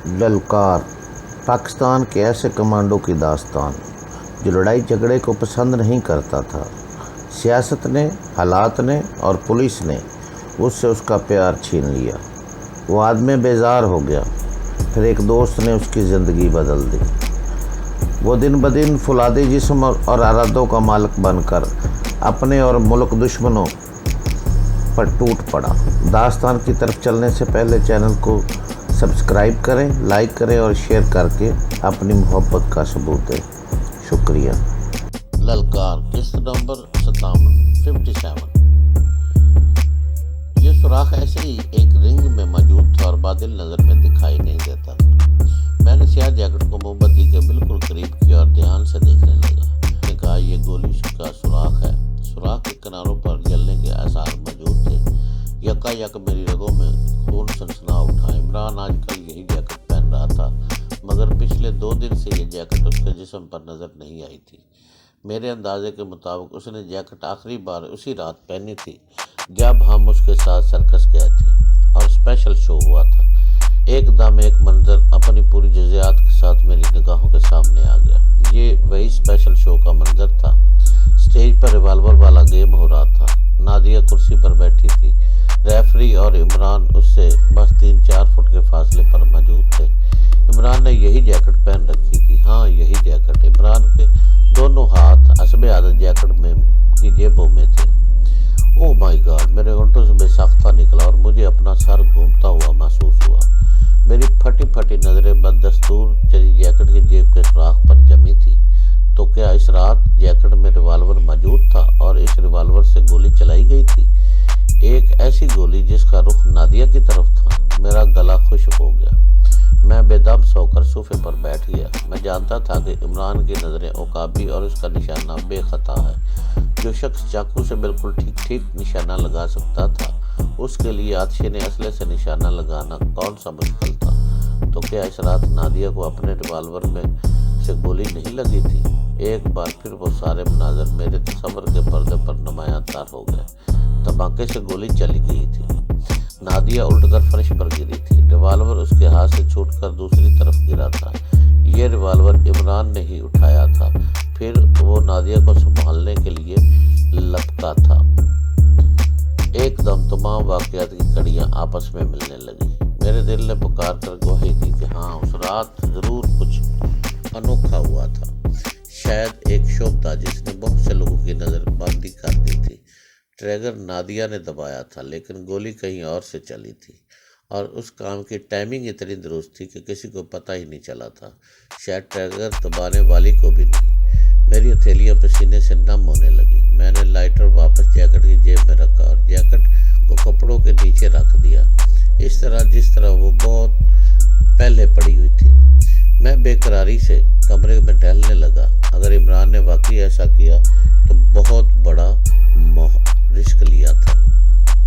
ललकार पाकिस्तान के ऐसे कमांडो की दास्तान जो लड़ाई झगड़े को पसंद नहीं करता था। सियासत ने, हालात ने और पुलिस ने उससे उसका प्यार छीन लिया। वो आदमी बेजार हो गया। फिर एक दोस्त ने उसकी ज़िंदगी बदल दी। वो दिन ब दिन फुलादी जिस्म और इरादों का मालिक बनकर अपने और मुल्क दुश्मनों पर टूट पड़ा। दास्तान की तरफ चलने से पहले चैनल को सब्सक्राइब करें, लाइक करें और शेयर करके अपनी मोहब्बत का सबूत दें। शुक्रिया। ललकार किस्त नंबर 57। ये सुराख ऐसे ही एक रिंग में मौजूद था और बादल नज़र में दिखाई नहीं देता था। मैंने स्याह जैकेट को मोमबत्ती के बिल्कुल करीब किया और ध्यान से देखने लगा। मैंने कहा, ये गोली का सुराख है। सुराख के किनारों पर जलने के आसार मौजूद थे। यकायक मेरी रगों में खून सनसना उठा। इमरान आजकल यही जैकेट पहन रहा था, मगर पिछले 2 दिन से ये जैकेट उसके जिस्म पर नज़र नहीं आई थी। मेरे अंदाजे के मुताबिक उसने जैकेट आखिरी बार उसी रात पहनी थी जब हम उसके साथ सर्कस गए थे और स्पेशल शो हुआ था। एकदम एक मंजर अपनी पूरी जज़ियात के साथ मेरी निगाहों के सामने आ गया। ये वही स्पेशल शो का मंजर था। स्टेज पर रिवाल्वर वाला गेम हो रहा था। नादिया कुर्सी पर बैठी थी। रेफरी और इमरान उससे बस 3-4 फुट के फासले पर मौजूद थे। इमरान ने यही जैकेट पहन रखी थी। हाँ, यही जैकेट। इमरान के दोनों हाथ हस्बे आदत जैकेट में की जेबों में थे। Oh my God! मेरे होंठों से बेसाख्ता निकला और मुझे अपना सर घूमता हुआ महसूस हुआ। मेरी फटी फटी नज़रें बदस्तूर चली जैकेट की जेब के सुराख पर जमी थी। तो क्या इस रात जैकेट में रिवाल्वर मौजूद था और इस रिवाल्वर से गोली चलाई गई थी? एक ऐसी गोली जिसका रुख नादिया की तरफ था। मेरा गला खुश्क हो गया। मैं बेदम सोकर सोफे पर बैठ गया। मैं जानता था कि इमरान की नज़रें उकाबी और उसका निशाना बेखता है। जो शख्स चाकू से बिल्कुल ठीक निशाना लगा सकता था, उसके लिए आतिशे ने असले से निशाना लगाना कौन सा मुश्किल था। तो क्या इस रात नादिया को अपने रिवाल्वर में से गोली नहीं लगी थी? एक बार फिर वो सारे मनाजर मेरे तस्वर के पर्दे पर नुमायां तार हो गए। धमाके से गोली चली गई थी। नादिया उलटकर फर्श पर गिरी थी। रिवाल्वर उसके हाथ से छूटकर दूसरी तरफ गिरा था। ये रिवाल्वर इमरान ने ही उठाया था। फिर वो नादिया को संभालने के लिए लपका था। एकदम तमाम वाक़यात की कड़ियाँ आपस में मिलने लगी। मेरे दिल ने पुकार कर गवाही दी कि हाँ, उस रात ज़रूर कुछ अनोखा हुआ था। शायद एक शोभ था जिसने बहुत से लोगों की नज़र बंदी कर दी थी। ट्रैगर नादिया ने दबाया था, लेकिन गोली कहीं और से चली थी और उस काम की टाइमिंग इतनी दुरुस्त थी कि किसी को पता ही नहीं चला था। शायद ट्रैगर दबाने वाली को भी नहीं। मेरी हथेलियाँ पसीने से नम होने लगी। मैंने लाइटर वापस जैकेट की जेब में रखा और जैकेट को कपड़ों के नीचे रख दिया, इस तरह जिस तरह वो बहुत पहले पड़ी हुई थी। मैं बेकरारी से कमरे में टहलने लगा। अगर इमरान ने वाकई ऐसा किया तो बहुत बड़ा रिस्क लिया था।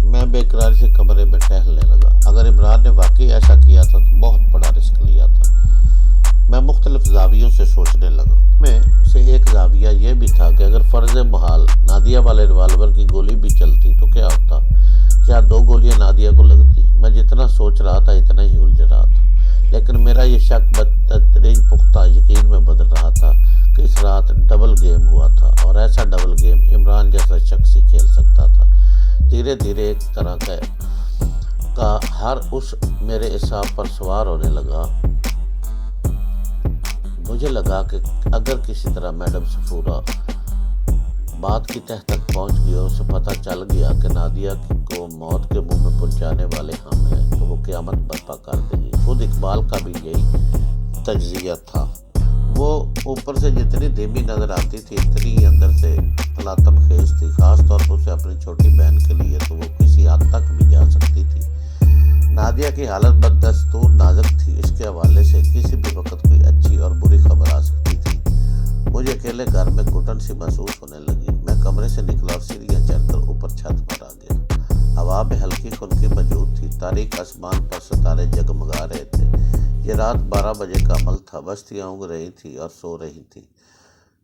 मैं बेकरारी से कमरे में टहलने लगा। अगर इमरान ने वाकई ऐसा किया था तो बहुत बड़ा रिस्क लिया था। मैं मुख्तलिफ ज़ावियों से सोचने लगा। में से एक ज़ाविया ये भी था कि अगर फ़र्ज़ महाल नादिया वाले रिवाल्वर की गोली भी चलती तो क्या होता? क्या 2 गोलियां नादिया को लगती? मैं जितना सोच रहा था इतना ही उलझ रहा था। लेकिन मेरा ये शक बदतरीन पुख्ता यकीन में बदल रहा था कि इस रात डबल गेम हुआ था और ऐसा डबल गेम इमरान जैसा शख्स ही खेल सकता था। धीरे धीरे एक तरह का हर उस मेरे हिसाब पर सवार होने लगा। मुझे लगा कि अगर किसी तरह मैडम सफूरा बात की तह तक पहुंच गई और उसे पता चल गया कि नादिया को मौत के मुंह में पहुंचाने वाले हम हैं, तो वो क़यामत बर्पा कर देगी। खुद इकबाल का भी यही तज्ज़िया था। वो ऊपर से जितनी धीमी नज़र आती थी, इतनी ही अंदर से तलातम खेज थी। ख़ास तौर पर उसे अपनी छोटी बहन के लिए तो वो किसी हद तक भी जा सकती थी। नादिया की हालत बदस्तूर नाजुक थी। इसके हवाले से किसी भी वक्त कोई अच्छी और बुरी खबर आ सकती थी। मुझे अकेले घर में घुटन सी महसूस होने लगी। मैं कमरे से निकला और सीढ़ियाँ चढ़कर ऊपर छत पर आ गया। हवा में हल्की खुनकी मौजूद थी। तारीख आसमान पर सितारे जगमगा रहे थे। ये रात 12 बजे का अमल था। बस्तियाँ ऊँग रही थी और सो रही थी।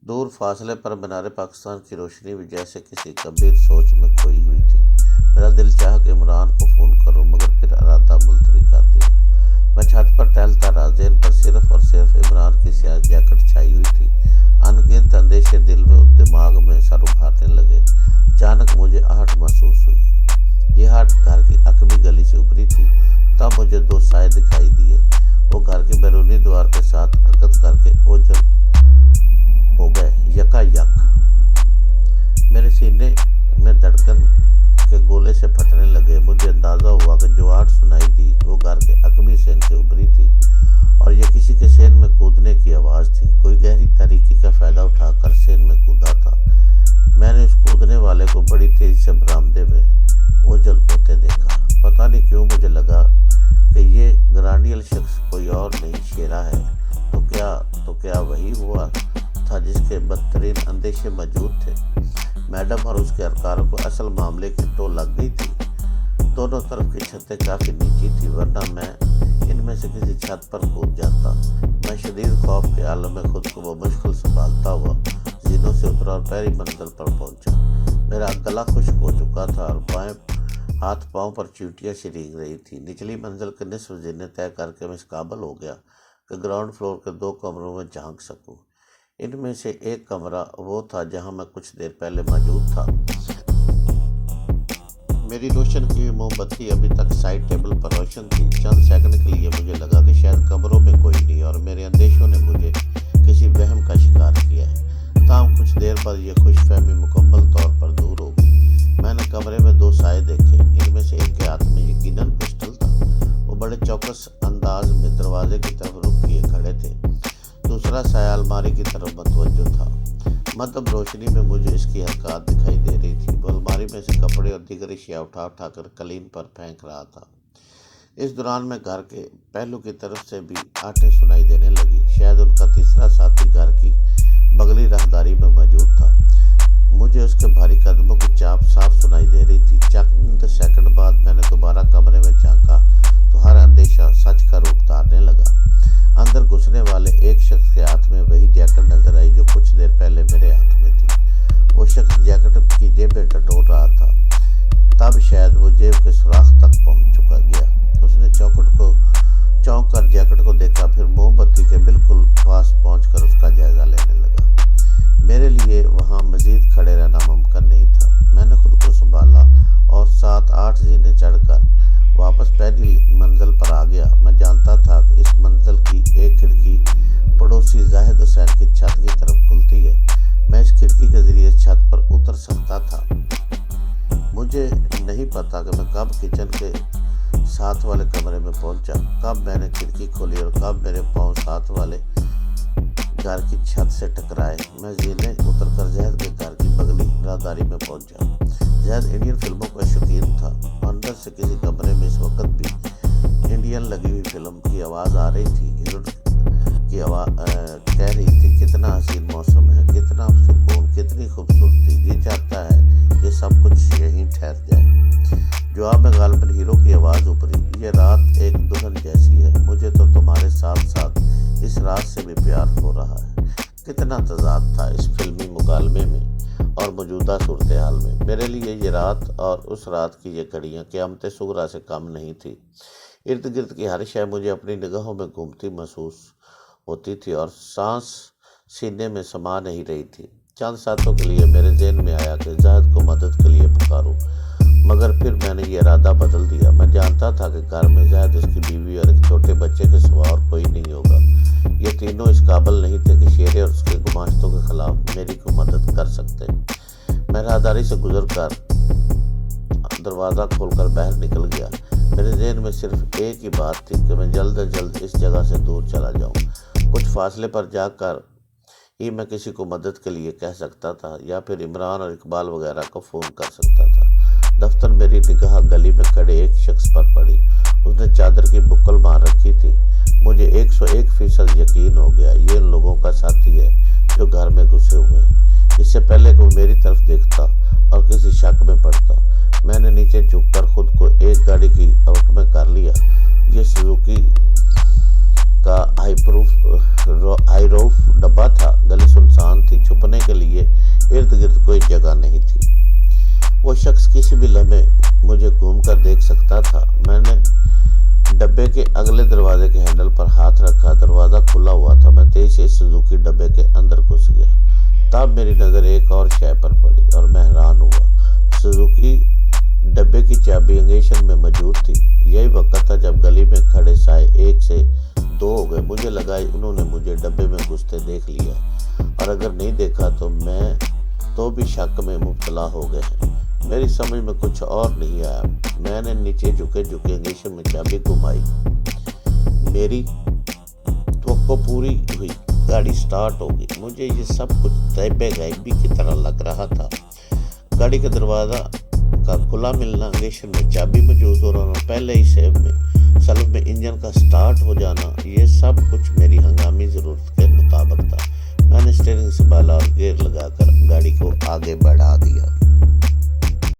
दूर फासले पर मीनार पाकिस्तान की रोशनी भी जैसे किसी गंभीर सोच में खोई हुई थी। मेरा दिल चाहा कि इमरान को फ़ोन करूं, मगर फिर इरादा मुलतवी कर दिया। मैं छत पर टहलता रहा। ذہن پر صرف اور صرف عمران کی سیاہ جیکٹ چھائی ہوئی تھی۔ انگنت اندیشے دل میں اور دماغ میں سر ابھارنے لگے۔ اچانک مجھے آہٹ محسوس ہوئی۔ یہ آہٹ گھر کی عقبی گلی سے ابھری تھی۔ تب مجھے دو سائے دکھائی دیے۔ وہ گھر کے بیرونی دیوار کے ساتھ حرکت کر کے اوجھل ہو گئے یکا یک۔ میرے سینے میں دھڑکن کے گولے سے پھٹنے لگے۔ مجھے اندازہ ہوا کہ جو آہٹ سنائی دی وہ گھر کے عقبی سین سے ابھری تھی اور یہ کسی کے سین میں کودنے کی آواز تھی۔ کوئی گہری تاریکی کا فائدہ اٹھا کر سین میں کودا تھا۔ میں نے اس کودنے والے کو بڑی تیزی سے برآمدے میں اوجھل ہوتے دیکھا۔ پتہ نہیں کیوں مجھے لگا کہ یہ گرانڈیل شخص کوئی اور نہیں شیرا ہے۔ تو کیا وہی ہوا تھا جس کے بدترین اندیشے موجود تھے؟ میڈم اور اس کے اہلکاروں کو اصل معاملے کی ٹو لگ گئی تھی۔ دونوں طرف کی چھتیں کافی نیچی تھی، ورنہ میں ان میں سے کسی چھت پر کود جاتا۔ میں شدید خوف کے عالم میں خود کو بمشکل سنبھالتا ہوا زینوں سے اترا اور پہلی منزل پر پہنچا۔ میرا گلا خشک ہو چکا تھا اور بائیں ہاتھ پاؤں پر چیوٹیاں سی رینگ رہی تھی۔ نچلی منزل کے نصف زینے طے کر کے میں اس قابل ہو گیا کہ گراؤنڈ فلور کے 2 کمروں میں جھانک سکوں۔ ان میں سے ایک کمرہ وہ تھا جہاں میں کچھ دیر پہلے موجود تھا۔ میری روشن کی ہوئی موم بتی ابھی تک سائڈ ٹیبل پر روشن تھی۔ چند سیکنڈ کے لیے مجھے لگا کہ شاید کمروں میں کوئی نہیں اور میرے اندیشوں نے مجھے کسی وہم کا شکار کیا ہے۔ تاہم کچھ دیر بعد یہ خوش فہمی مکمل طور پر دور ہو گئی۔ میں نے کمرے میں 2 سائے دیکھے۔ ان میں سے ایک کے ہاتھ میں یقیناً پسٹل تھا۔ وہ بڑے چوکس انداز میں دروازے کی طرف رخ کیے کھڑے تھے۔ دوسرا سایہ الماری کی طرف متوجہ تھا۔ مدھم روشنی میں مجھے اس کی حرکات دکھائی دے رہی تھی۔ وہ الماری میں سے کپڑے اور دیگر اشیاء اٹھا کر قالین پر پھینک رہا تھا۔ اس دوران میں گھر کے پہلو کی طرف سے بھی آٹیں سنائی دینے لگی۔ شاید ان کا تیسرا ساتھی گھر کی بغلی راہداری میں موجود تھا۔ مجھے اس کے بھاری قدموں کی چاپ صاف سنائی دے رہی تھی۔ چند سیکنڈ بعد میں نے دوبارہ کمرے میں جھانکا تو ہر اندیشہ سچ کا روپ دھارنے لگا۔ اندر گھسنے والے ایک شخص کے ہاتھ میں وہی جیکٹ نظر آئی جو کچھ دیر پہلے میرے ہاتھ میں تھی۔ وہ شخص جیکٹ کی جیبیں ٹٹول رہا تھا۔ تب شاید وہ جیب کے سوراخ تک پہنچ چکا گیا۔ اس نے چونک کر جیکٹ کو دیکھا، پھر موم بتی کے بالکل پاس پہنچ کر اس کا جائزہ لینے لگا۔ میرے لیے وہاں مزید کھڑے رہنا ممکن نہیں تھا۔ میں نے خود کو سنبھالا اور 7-8 زینے چڑھ کر واپس پہلی منزل پر آ گیا۔ میں جانتا تھا کہ اس منزل کی ایک کھڑکی پڑوسی زاہد حسین کی چھت کی طرف کھلتی ہے۔ میں اس کھڑکی کے ذریعے چھت پر اتر سکتا تھا۔ مجھے نہیں پتا کہ میں کب کچن کے ساتھ والے کمرے میں پہنچا، کب میں نے کھڑکی کھولی اور کب میرے پاؤں ساتھ والے گھر کی چھت سے ٹکرائے۔ میں زینے اتر کر زہد کے گھر کی بغلی راہداری میں پہنچا۔ زہد انڈین فلموں کا شوقین تھا۔ اندر سے کسی کمرے میں اس وقت بھی انڈین لگی ہوئی فلم کی آواز آ رہی تھی۔ ہیروئن کی آواز کہہ رہی تھی، کتنا حسین موسم ہے، کتنا سکون، کتنی خوبصورتی، جی چاہتا ہے یہ سب کچھ یہیں ٹھہر جائے۔ جواب میں غالباً ہیرو کی آواز ابھری، یہ رات ایک دلہن جیسی ہے، مجھے تو تمہارے ساتھ ساتھ اس رات سے بھی پیار ہو رہا ہے۔ کتنا تضاد تھا اس فلمی مکالمے میں اور موجودہ صورتحال میں۔ میرے لیے یہ رات اور اس رات کی یہ گھڑیاں قیامت صغریٰ سے کم نہیں تھی۔ ارد گرد کی ہر شے مجھے اپنی نگاہوں میں گھومتی محسوس ہوتی تھی اور سانس سینے میں سما نہیں رہی تھی۔ چند ساتوں کے لیے میرے ذہن میں آیا کہ زاہد کو مدد کے لیے پکاروں، مگر پھر میں نے یہ ارادہ بدل دیا۔ میں جانتا تھا کہ گھر میں زاہد، اس کی بیوی اور ایک چھوٹے بچے کے سوا اور کوئی نہیں ہوگا۔ یہ تینوں اس قابل نہیں تھے کہ شیرے اور اس کے گماشتوں کے خلاف میری کو مدد کر سکتے۔ میں راہداری سے گزر کر دروازہ کھول کر باہر نکل گیا۔ میرے ذہن میں صرف ایک ہی بات تھی کہ میں جلد از جلد اس جگہ سے دور چلا جاؤں۔ کچھ فاصلے پر جا کر ہی میں کسی کو مدد کے لیے کہہ سکتا تھا یا پھر عمران اور اقبال وغیرہ کو فون کر سکتا تھا۔ دفتر میری نگاہ گلی میں کھڑے ایک شخص پر پڑی۔ اس نے چادر کی بکل مار رکھی تھی۔ مجھے 101% یقین ہو گیا یہ ان لوگوں کا ساتھی ہے جو گھر میں گھسے ہوئے ہیں۔ اس سے پہلے کہ وہ میری طرف دیکھتا اور کسی شک میں پڑتا، میں نے نیچے جھک کر خود کو ایک گاڑی کی آؤٹ میں کر لیا۔ یہ سوزوکی کا ہائی روف ڈبہ تھا۔ گلی سنسان تھی، چھپنے کے لیے ارد گرد کوئی جگہ نہیں تھی۔ وہ شخص کسی بھی لمحے مجھے گھوم کر دیکھ سکتا تھا۔ میں نے डब्बे के अगले दरवाजे के हैंडल पर हाथ रखा, दरवाज़ा खुला हुआ था। मैं तेज से सुजुकी डब्बे के अंदर घुस गया। तब मेरी नज़र एक और शय पर पड़ी और मैं हैरान हुआ। सुजुकी डब्बे की चाबी इंगेशन में मौजूद थी। यही वक्त था जब गली में खड़े साए 1 से 2 हो गए। मुझे लगा उन्होंने मुझे डब्बे में घुसते देख लिया, और अगर नहीं देखा तो मैं तो भी शक में मुब्तला हो गए हैं। मेरी समझ में कुछ और नहीं आया। मैंने नीचे झुके इंगेशन में चाबी घुमाई। मेरी तवक्को पूरी हुई, गाड़ी स्टार्ट हो गई। मुझे ये सब कुछ तैबे गायबी की तरह लग रहा था। गाड़ी का दरवाज़ा का खुला मिलना, इंगेशन में चाबी मौजूद हो रहना, पहले ही सल्फ में इंजन का स्टार्ट हो जाना, ये सब कुछ मेरी हंगामी ज़रूरत के मुताबिक था। मैंने स्टीयरिंग संभाला और गियर लगाकर गाड़ी को आगे बढ़ा दिया।